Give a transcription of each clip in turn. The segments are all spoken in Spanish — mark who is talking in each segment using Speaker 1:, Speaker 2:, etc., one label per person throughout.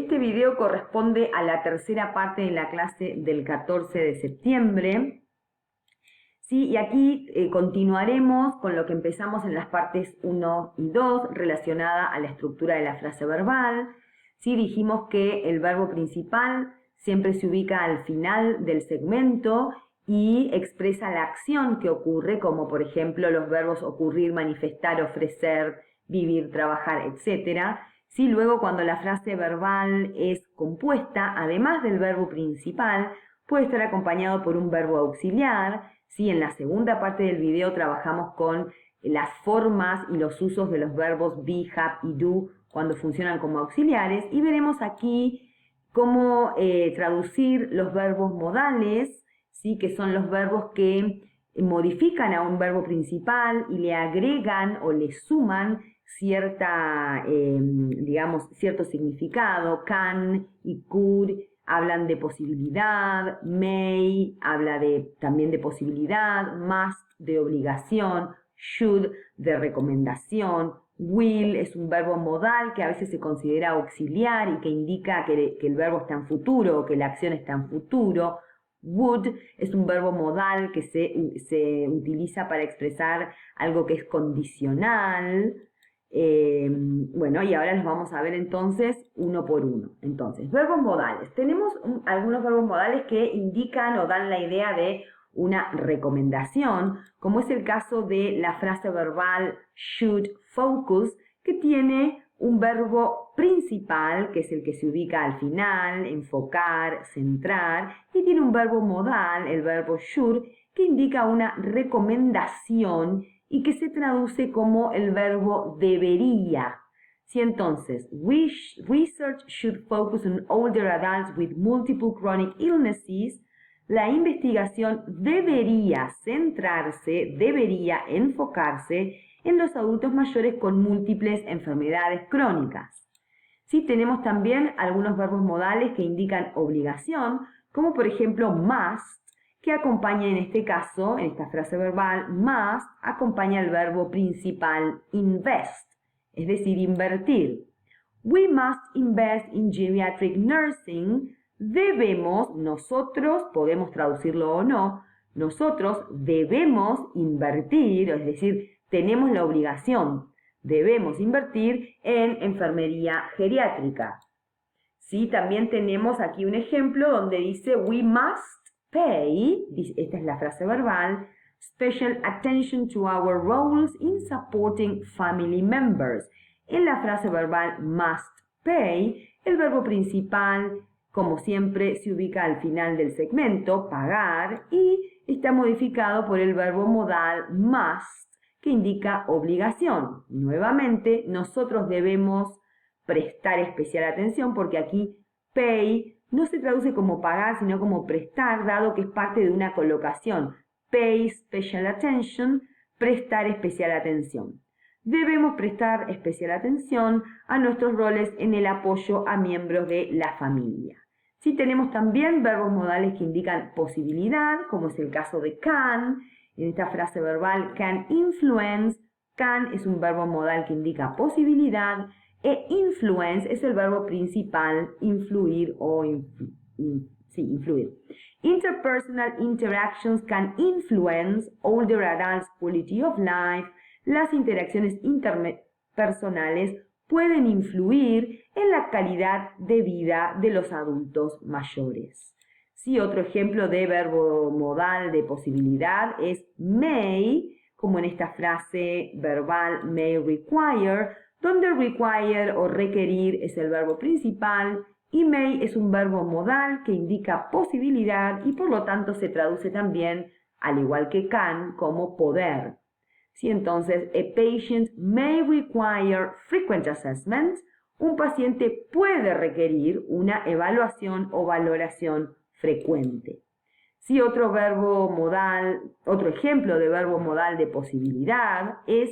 Speaker 1: Este video corresponde a la tercera parte de la clase del 14 de septiembre. ¿Sí? Y aquí continuaremos con lo que empezamos en las partes 1 y 2 relacionada a la estructura de la frase verbal. ¿Sí? Dijimos que el verbo principal siempre se ubica al final del segmento y expresa la acción que ocurre, como por ejemplo los verbos ocurrir, manifestar, ofrecer, vivir, trabajar, etc. ¿Sí? Luego, cuando la frase verbal es compuesta, además del verbo principal, puede estar acompañado por un verbo auxiliar. ¿Sí? En la segunda parte del video trabajamos con las formas y los usos de los verbos be, have y do cuando funcionan como auxiliares, y veremos aquí cómo traducir los verbos modales, ¿sí? Que son los verbos que modifican a un verbo principal y le agregan o le suman cierto significado. Can y could hablan de posibilidad, may habla también de posibilidad, must de obligación, should de recomendación, will es un verbo modal que a veces se considera auxiliar y que indica que el verbo está en futuro o que la acción está en futuro. Would es un verbo modal que se utiliza para expresar algo que es condicional. Bueno, y ahora los vamos a ver entonces uno por uno. Entonces, verbos modales. Tenemos algunos verbos modales que indican o dan la idea de una recomendación, como es el caso de la frase verbal should focus, que tiene un verbo principal, que es el que se ubica al final, enfocar, centrar, y tiene un verbo modal, el verbo should, que indica una recomendación y que se traduce como el verbo debería. Si entonces, research should focus on older adults with multiple chronic illnesses, la investigación debería centrarse, debería enfocarse en los adultos mayores con múltiples enfermedades crónicas. Sí, tenemos también algunos verbos modales que indican obligación, como por ejemplo must, que acompaña en este caso, en esta frase verbal, must, acompaña el verbo principal invest, es decir, invertir. We must invest in geriatric nursing. Debemos, nosotros, podemos traducirlo o no, nosotros debemos invertir, es decir, tenemos la obligación, debemos invertir en enfermería geriátrica. Sí, también tenemos aquí un ejemplo donde dice we must pay, esta es la frase verbal, special attention to our roles in supporting family members. En la frase verbal must pay, el verbo principal, como siempre, se ubica al final del segmento, pagar, y está modificado por el verbo modal must, que indica obligación. Nuevamente, nosotros debemos prestar especial atención porque aquí pay no se traduce como pagar, sino como prestar, dado que es parte de una colocación. Pay special attention, prestar especial atención. Debemos prestar especial atención a nuestros roles en el apoyo a miembros de la familia. Sí, tenemos también verbos modales que indican posibilidad, como es el caso de can. En esta frase verbal, can influence. Can es un verbo modal que indica posibilidad. E influence es el verbo principal, influir o influir. Interpersonal interactions can influence older adults' quality of life. Las interacciones interpersonales pueden influir en la calidad de vida de los adultos mayores. Sí, otro ejemplo de verbo modal de posibilidad es may, como en esta frase verbal may require, donde require o requerir es el verbo principal y may es un verbo modal que indica posibilidad y por lo tanto se traduce también, al igual que can, como poder. Sí, entonces, a patient may require frequent assessments. Un paciente puede requerir una evaluación o valoración frecuente. Sí, otro ejemplo de verbo modal de posibilidad es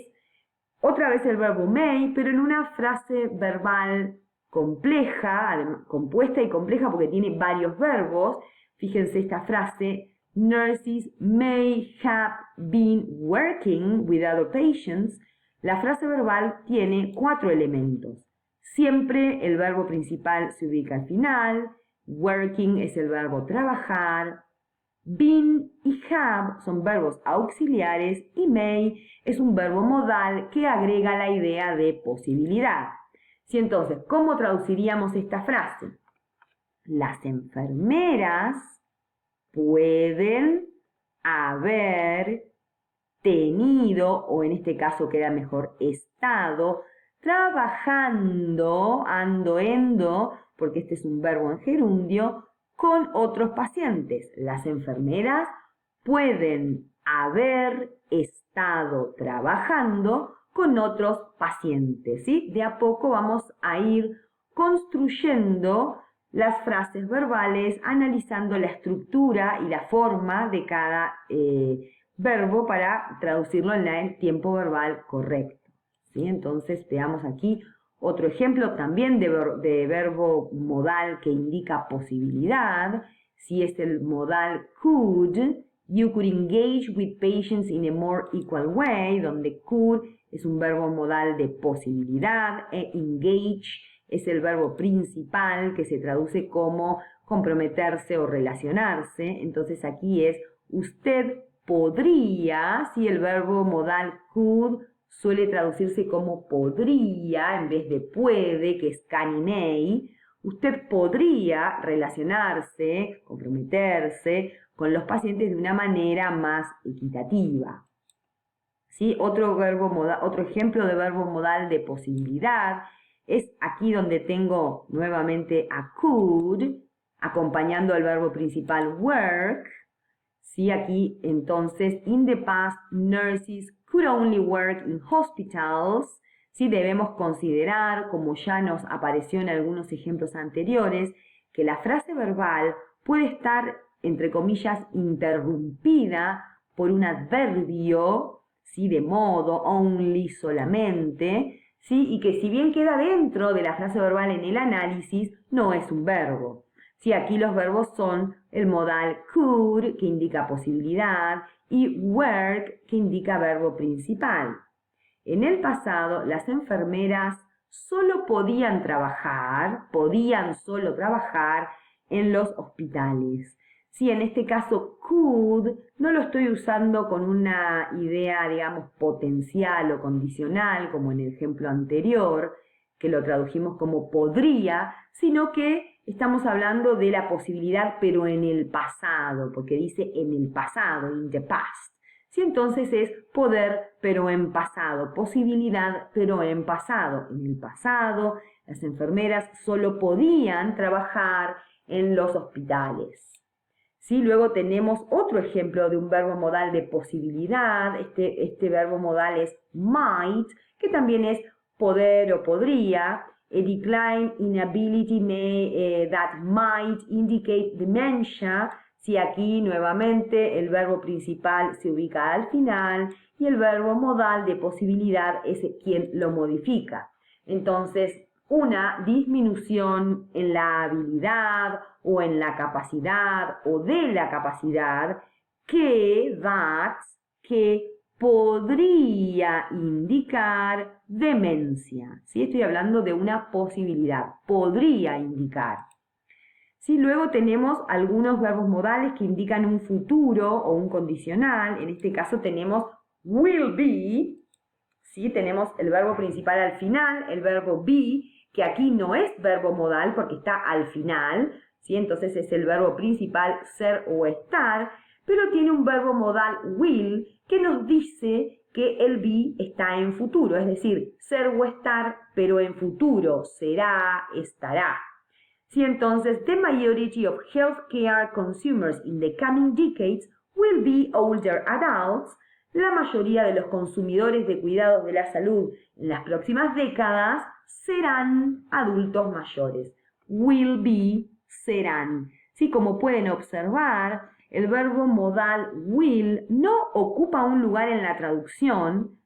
Speaker 1: otra vez el verbo may, pero en una frase verbal compleja, compuesta y compleja porque tiene varios verbos. Fíjense esta frase, nurses may have been working with other patients. La frase verbal tiene 4 elementos. Siempre el verbo principal se ubica al final. Working es el verbo trabajar. Been y have son verbos auxiliares y may es un verbo modal que agrega la idea de posibilidad. Sí, entonces, ¿cómo traduciríamos esta frase? Las enfermeras pueden haber tenido, o en este caso queda mejor, estado, trabajando, endo, porque este es un verbo en gerundio, con otros pacientes. Las enfermeras pueden haber estado trabajando con otros pacientes, ¿sí? De a poco vamos a ir construyendo las frases verbales, analizando la estructura y la forma de cada verbo para traducirlo en el tiempo verbal correcto, ¿sí? Entonces veamos aquí otro ejemplo también de verbo modal que indica posibilidad. Si es el modal could, you could engage with patients in a more equal way, donde could es un verbo modal de posibilidad e engage es el verbo principal que se traduce como comprometerse o relacionarse. Entonces aquí es usted podría, si el verbo modal could suele traducirse como podría en vez de puede, que es can y may. Usted podría relacionarse, comprometerse con los pacientes de una manera más equitativa. ¿Sí? Otro ejemplo de verbo modal de posibilidad es aquí donde tengo nuevamente a could, acompañando al verbo principal work. ¿Sí? Aquí entonces, in the past, nurses could only work in hospitals. ¿Sí? Debemos considerar, como ya nos apareció en algunos ejemplos anteriores, que la frase verbal puede estar, entre comillas, interrumpida por un adverbio, ¿sí? De modo, only, solamente, ¿sí? Y que si bien queda dentro de la frase verbal en el análisis, no es un verbo. Sí, aquí los verbos son el modal could, que indica posibilidad, y work, que indica verbo principal. En el pasado, las enfermeras solo podían solo trabajar en los hospitales. Sí, en este caso could no lo estoy usando con una idea, digamos, potencial o condicional, como en el ejemplo anterior, que lo tradujimos como podría, sino que estamos hablando de la posibilidad, pero en el pasado, porque dice en el pasado, in the past. Sí, entonces es poder, pero en pasado, posibilidad, pero en pasado. En el pasado, las enfermeras solo podían trabajar en los hospitales. ¿Sí? Luego tenemos otro ejemplo de un verbo modal de posibilidad. Este verbo modal es might, que también es poder o podría. A decline in ability that might indicate dementia. Si aquí nuevamente el verbo principal se ubica al final y el verbo modal de posibilidad es quien lo modifica. Entonces, una disminución en la habilidad o en la capacidad o de la capacidad que podría indicar demencia. ¿Sí? Estoy hablando de una posibilidad, podría indicar. ¿Sí? Luego tenemos algunos verbos modales que indican un futuro o un condicional. En este caso tenemos will be. ¿Sí? Tenemos el verbo principal al final, el verbo be, que aquí no es verbo modal porque está al final. ¿Sí? Entonces es el verbo principal ser o estar, pero tiene un verbo modal will que nos dice que el be está en futuro, es decir, ser o estar, pero en futuro, será, estará. ¿Sí? Entonces, the majority of healthcare consumers in the coming decades will be older adults. La mayoría de los consumidores de cuidados de la salud en las próximas décadas serán adultos mayores. Will be, serán. ¿Sí? Como pueden observar, el verbo modal will no ocupa un lugar en la traducción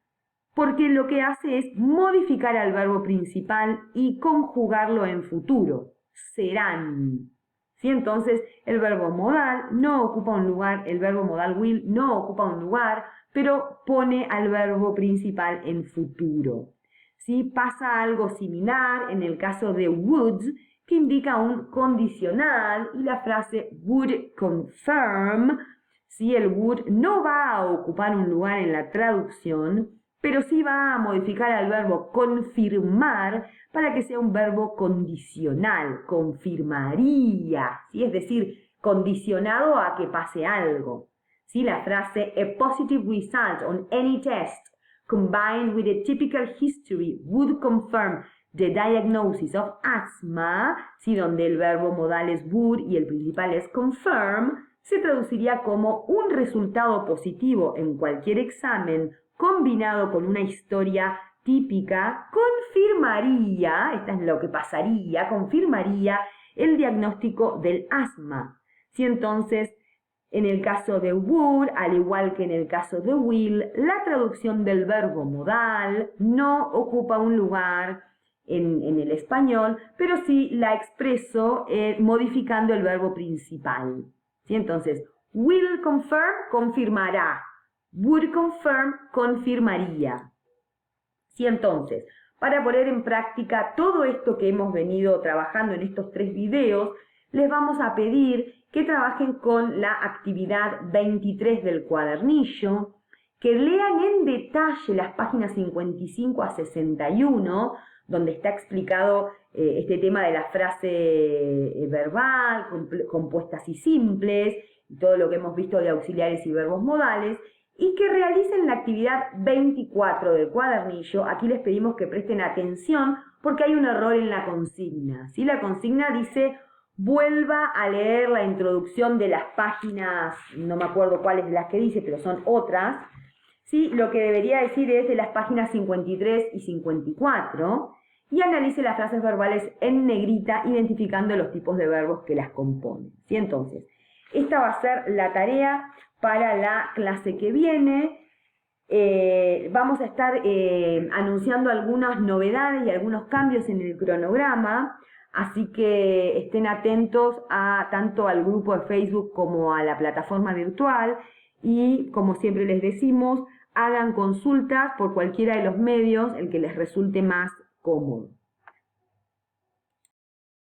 Speaker 1: porque lo que hace es modificar al verbo principal y conjugarlo en futuro. Serán. ¿Sí? Entonces, el verbo modal no ocupa un lugar, el verbo modal will no ocupa un lugar, pero pone al verbo principal en futuro. ¿sí? Pasa algo similar en el caso de would, que indica un condicional, y la frase would confirm, ¿sí? El would no va a ocupar un lugar en la traducción, pero sí va a modificar al verbo confirmar para que sea un verbo condicional, confirmaría, ¿sí? Es decir, condicionado a que pase algo. ¿Sí? La frase a positive result on any test combined with a typical history would confirm the diagnosis of asthma, ¿sí? Donde el verbo modal es would y el principal es confirm, se traduciría como un resultado positivo en cualquier examen combinado con una historia típica confirmaría, esta es lo que pasaría, confirmaría el diagnóstico del asma. ¿Sí? Entonces, en el caso de would, al igual que en el caso de will, la traducción del verbo modal no ocupa un lugar en el español, pero sí la expreso modificando el verbo principal. ¿Sí? Entonces, will confirm, confirmará. Would confirm, confirmaría. ¿Sí? Entonces, para poner en práctica todo esto que hemos venido trabajando en estos 3 videos, les vamos a pedir que trabajen con la actividad 23 del cuadernillo, que lean en detalle las páginas 55 a 61, donde está explicado este tema de la frase verbal, compuestas y simples, y todo lo que hemos visto de auxiliares y verbos modales, y que realicen la actividad 24 del cuadernillo. Aquí les pedimos que presten atención porque hay un error en la consigna. ¿Sí? La consigna dice: vuelva a leer la introducción de las páginas, no me acuerdo cuáles de las que dice, pero son otras. ¿Sí? Lo que debería decir es de las páginas 53 y 54, y analice las frases verbales en negrita, identificando los tipos de verbos que las componen. ¿Sí? Entonces, esta va a ser la tarea para la clase que viene. Vamos a estar anunciando algunas novedades y algunos cambios en el cronograma, así que estén atentos tanto al grupo de Facebook como a la plataforma virtual, y como siempre les decimos, hagan consultas por cualquiera de los medios, el que les resulte más cómodo.